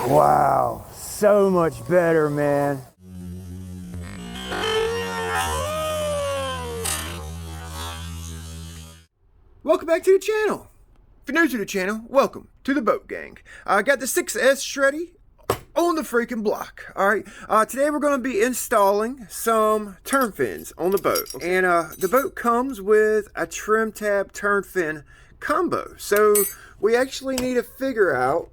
Wow, so much better, man. Welcome back to the channel. If you're new to the channel, welcome to the boat gang. I got the 6S Shreddy on the freaking block. All right, today we're going to be installing some turn fins on the boat. Okay. And the boat comes with a trim tab turn fin combo. So we actually need to figure out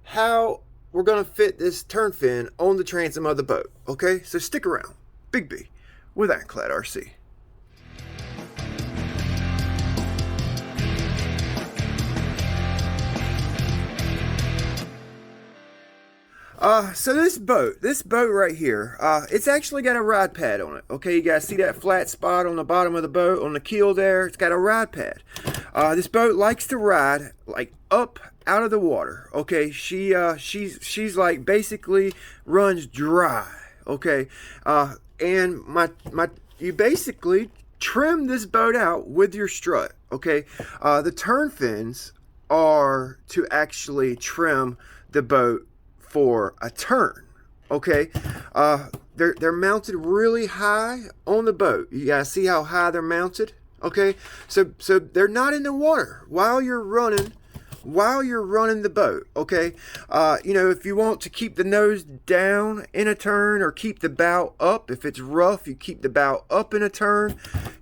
how we're going to fit this turn fin on the transom of the boat. Okay, so stick around. Big B with Ironclad RC. So this boat right here, it's actually got a ride pad on it. Okay, you guys see that flat spot on the bottom of the boat, on the keel there? It's got a ride pad. This boat likes to ride like up out of the water. Okay, she's like basically runs dry. Okay, and you basically trim this boat out with your strut. Okay, the turn fins are to actually trim the boat for a turn. Okay, they're mounted really high on the boat. You guys see how high they're mounted? Okay, so they're not in the water while you're running the boat. Okay, you know, if you want to keep the nose down in a turn or keep the bow up, if it's rough, you keep the bow up in a turn.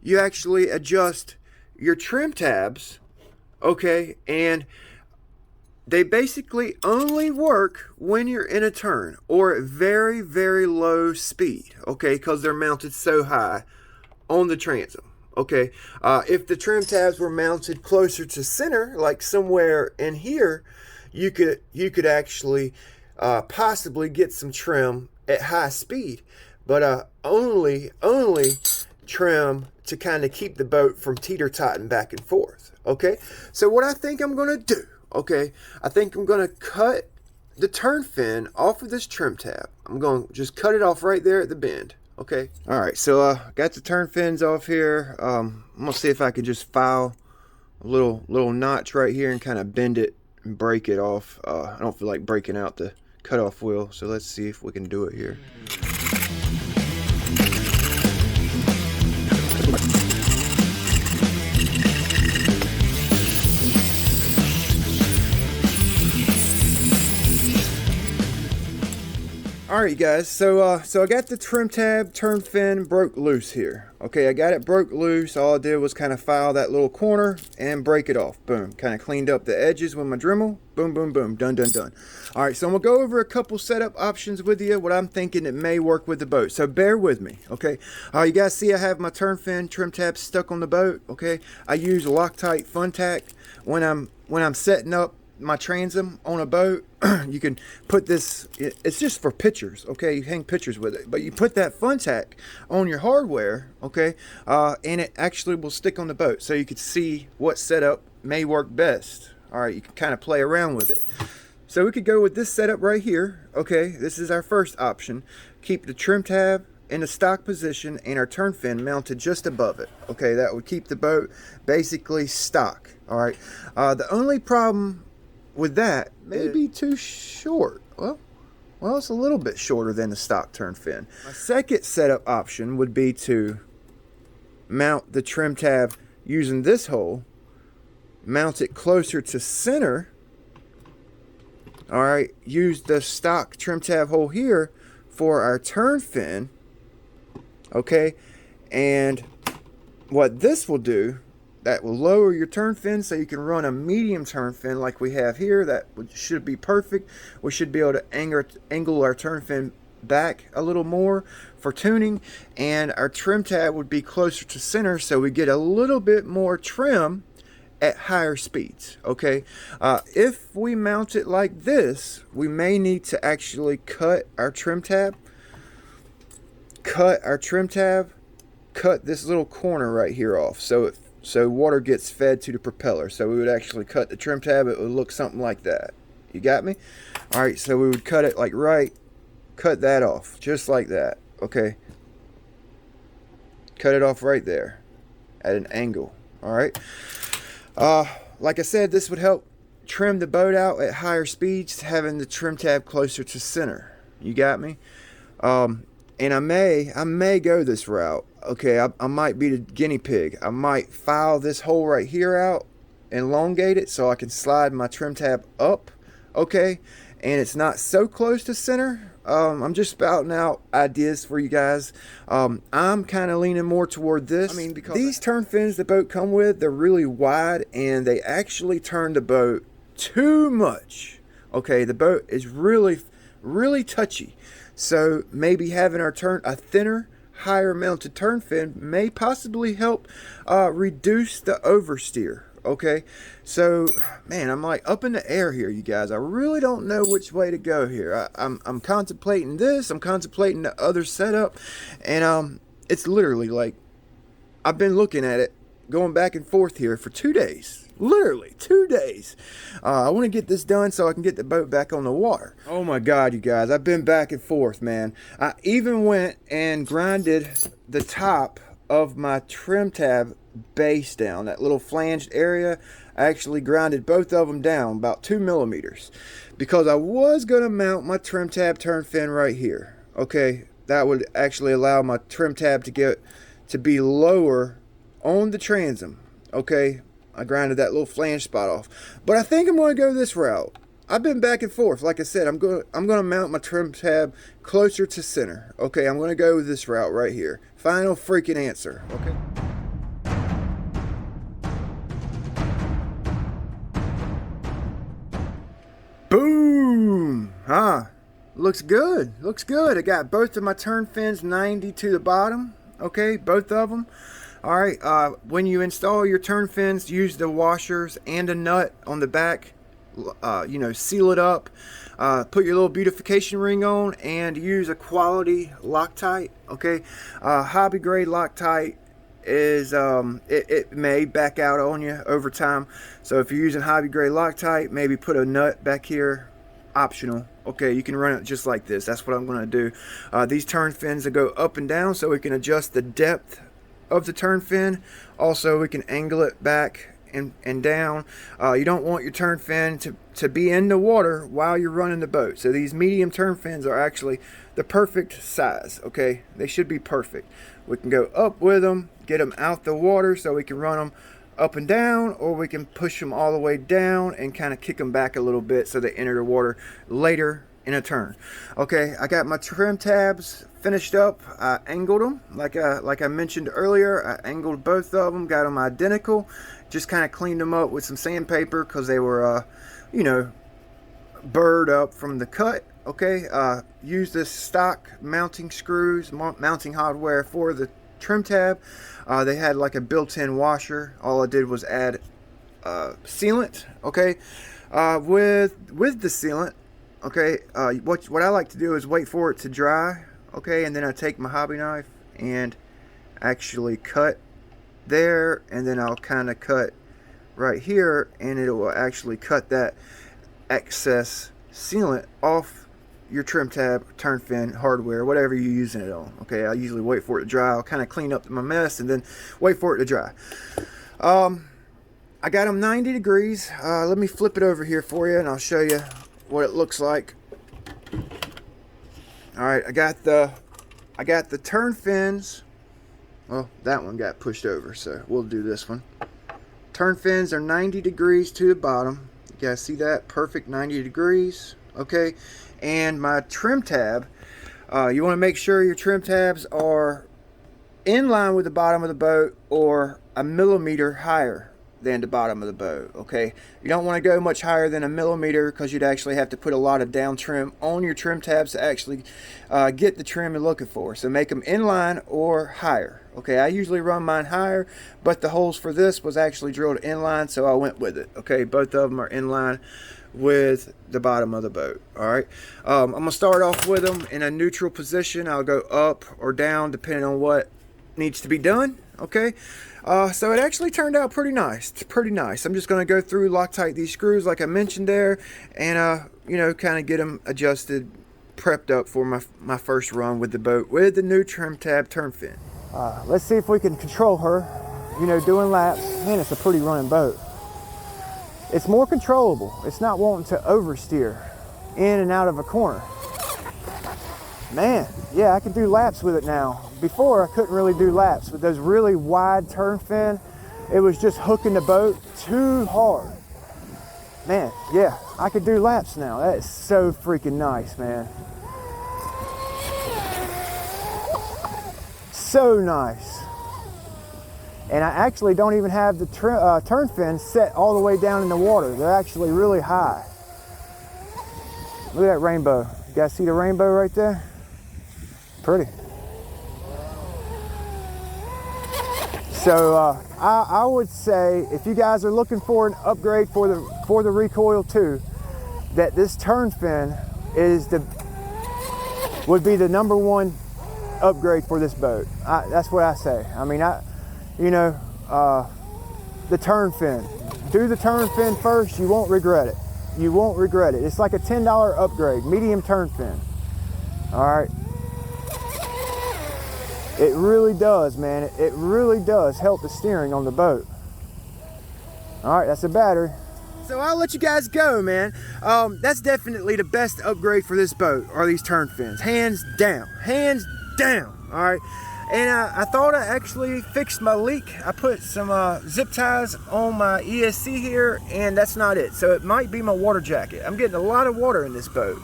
You actually adjust your trim tabs. Okay, and they basically only work when you're in a turn or at very, very low speed, okay, because they're mounted so high on the transom, okay. If the trim tabs were mounted closer to center, like somewhere in here, you could actually possibly get some trim at high speed, but only trim to kind of keep the boat from teeter-totting back and forth, okay. So what I think I'm going to do, okay, I think I'm going to cut the turn fin off of this trim tab. I'm going to just cut it off right there at the bend, okay? All right, so got the turn fins off here. I'm going to see if I can just file a little notch right here and kind of bend it and break it off. I don't feel like breaking out the cutoff wheel, so let's see if we can do it here. Alright guys, so I got the trim tab turn fin broke loose here. Okay, I got it broke loose. All I did was kind of file that little corner and break it off. Boom. Kind of cleaned up the edges with my Dremel. Boom, boom, boom. Done, done, done. Alright, so I'm going to go over a couple setup options with you, what I'm thinking it may work with the boat. So bear with me, okay? You guys see I have my turn fin trim tab stuck on the boat, okay? I use Loctite Fun Tack when I'm setting up my transom on a boat. You can put this, it's just for pictures, okay? You hang pictures with it, but you put that Fun Tack on your hardware, okay? And it actually will stick on the boat, so you can see what setup may work best. All right, you can kind of play around with it. So we could go with this setup right here, okay? This is our first option. Keep the trim tab in the stock position and our turn fin mounted just above it, okay? That would keep the boat basically stock. All right, the only problem with that may be too short. Well, it's a little bit shorter than the stock turn fin. My second setup option would be to mount the trim tab using this hole, mount it closer to center. All right, use the stock trim tab hole here for our turn fin, okay? And what this will do, that will lower your turn fin so you can run a medium turn fin like we have here. That should be perfect. We should be able to angle our turn fin back a little more for tuning, and our trim tab would be closer to center so we get a little bit more trim at higher speeds, okay? If we mount it like this, we may need to actually cut our trim tab, cut this little corner right here off so water gets fed to the propeller. So we would actually cut the trim tab. It would look something like that. You got me? All right, so we would cut it like cut that off just like that, okay? Cut it off right there at an angle. All right, like I said, this would help trim the boat out at higher speeds, having the trim tab closer to center. You got me? And I may go this route. Okay, I might be the guinea pig. I might file this hole right here out, elongate it so I can slide my trim tab up. Okay, and it's not so close to center. I'm just spouting out ideas for you guys. I'm kind of leaning more toward this. I mean, because these turn fins the boat come with, they're really wide and they actually turn the boat too much. Okay, the boat is really touchy. So maybe having a thinner, higher mounted turn fin may possibly help reduce the oversteer. Okay, so man, I'm like up in the air here, you guys. I really don't know which way to go here. I'm contemplating this, I'm contemplating the other setup, and it's literally like I've been looking at it, going back and forth here for 2 days. Literally 2 days. I want to get this done so I can get the boat back on the water. Oh my God, you guys, I've been back and forth, man. I even went and grinded the top of my trim tab base down, that little flanged area. I actually grinded both of them down about 2 millimeters because I was going to mount my trim tab turn fin right here. Okay, that would actually allow my trim tab to be lower on the transom. Okay, I grinded that little flange spot off, but I think I'm going to go this route. I've been back and forth. Like I said, I'm going to mount my trim tab closer to center. Okay, I'm going to go with this route right here. Final freaking answer. Okay. Boom! Looks good. Looks good. I got both of my turn fins 90 to the bottom. Okay, both of them. All right. When you install your turn fins, use the washers and a nut on the back. Seal it up. Put your little beautification ring on and use a quality Loctite. Okay, hobby grade Loctite is it may back out on you over time, so if you're using hobby grade Loctite, maybe put a nut back here, optional. Okay, you can run it just like this. That's what I'm going to do. These turn fins that go up and down, so we can adjust the depth of the turn fin. Also, we can angle it back and down. You don't want your turn fin to be in the water while you're running the boat. So these medium turn fins are actually the perfect size. Okay, they should be perfect. We can go up with them, get them out the water so we can run them up and down, or we can push them all the way down and kind of kick them back a little bit so they enter the water later in a turn. Okay, I got my trim tabs finished up. I angled them like I mentioned earlier. I angled both of them, got them identical. Just kind of cleaned them up with some sandpaper because they were burred up from the cut. Okay, use this stock mounting screws, mounting hardware for the trim tab. They had like a built-in washer. All I did was add sealant. Okay, with the sealant. Okay, what I like to do is wait for it to dry. Okay, and then I take my hobby knife and actually cut there, and then I'll kind of cut right here, and it will actually cut that excess sealant off your trim tab, turn fin, hardware, whatever you're using it on. Okay, I usually wait for it to dry. I'll kind of clean up my mess and then wait for it to dry. I got them 90 degrees. Let me flip it over here for you and I'll show you what it looks like. All right, I got the turn fins. Well, that one got pushed over, so we'll do this one. Turn fins are 90 degrees to the bottom. You guys see that? Perfect 90 degrees. Okay, and my trim tab, you want to make sure your trim tabs are in line with the bottom of the boat or a millimeter higher than the bottom of the boat. Okay, you don't want to go much higher than a millimeter because you'd actually have to put a lot of down trim on your trim tabs to actually get the trim you're looking for. So make them in line or higher. Okay, I usually run mine higher, but the holes for this was actually drilled in line, so I went with it. Okay, both of them are in line with the bottom of the boat. All right, I'm gonna start off with them in a neutral position. I'll go up or down depending on what needs to be done. Okay, so it actually turned out pretty nice. It's pretty nice. I'm just going to go through, Loctite these screws like I mentioned there, and kind of get them adjusted, prepped up for my first run with the boat with the new trim tab turn fin. Let's see if we can control her, doing laps. Man, it's a pretty running boat. it's more controllable. It's not wanting to oversteer in and out of a corner. Man, yeah, I can do laps with it now. Before, I couldn't really do laps with those really wide turn fin. It was just hooking the boat too hard. Man, yeah, I could do laps now. That is so freaking nice, man. So nice. And I actually don't even have the turn fin set all the way down in the water. They're actually really high. Look at that rainbow. You guys see the rainbow right there? Pretty. So I would say if you guys are looking for an upgrade for the Recoil 2, that this turn fin would be the #1 upgrade for this boat. That's what I say. I mean, the turn fin. Do the turn fin first. You won't regret it. You won't regret it. It's like a $10 upgrade, medium turn fin. All right. It really does, man. It really does help the steering on the boat. All right, that's a battery. So I'll let you guys go, man. That's definitely the best upgrade for this boat, are these turn fins. Hands down, hands down. All right. And I thought I actually fixed my leak. I put some zip ties on my ESC here, and that's not it. So it might be my water jacket. I'm getting a lot of water in this boat.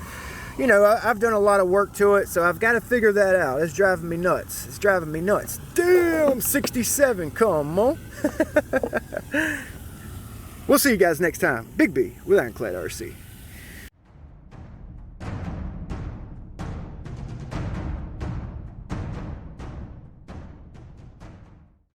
You know, I've done a lot of work to it, so I've got to figure that out. It's driving me nuts. It's driving me nuts. Damn, 67, come on. We'll see you guys next time. Big B with Ironclade RC.